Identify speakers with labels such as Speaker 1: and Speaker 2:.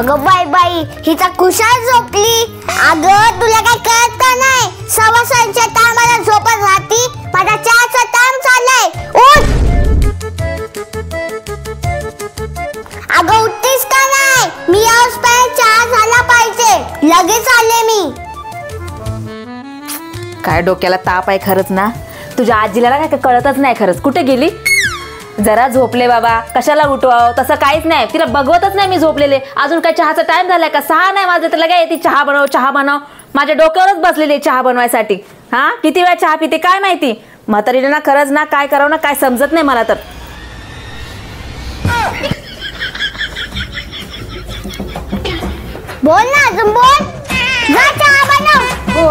Speaker 1: अगं बाई बाई हिचा कुशाल झोपली. अगं तुला काय कळत का नाही? सवासांच्या टायमाला झोपत राहती. माझा चहाचा टाइम चाललाय. उठ. अगं उठतीस का नाही? मी याच पहिले चहा झाला पाहिजे. लगेच आले मी.
Speaker 2: काय डोक्याला ताप आहे खरंच ना. तुझ्या आजीला ना काय कळतच नाही खरंच. कुठे गेली? जरा झोपले बाबा, कशाला उठवावं? तसं काहीच नाही. तिला बघवतच नाही मी झोपलेले. अजून काय चहाचा टाइम झालाय का? 6 नाही वाजले तर लगे येते चहा बनव चहा बनव. माझ्या डोक्यावरच बसलेली चहा बनवायसाठी. हा किती वेळा चहा पिते काय माहिती. म्हातारीला ना खरंच ना काय करावं ना काय समजत नाही मला तर.
Speaker 1: बोल ना अजून बोल. जा चहा बनव.
Speaker 2: हो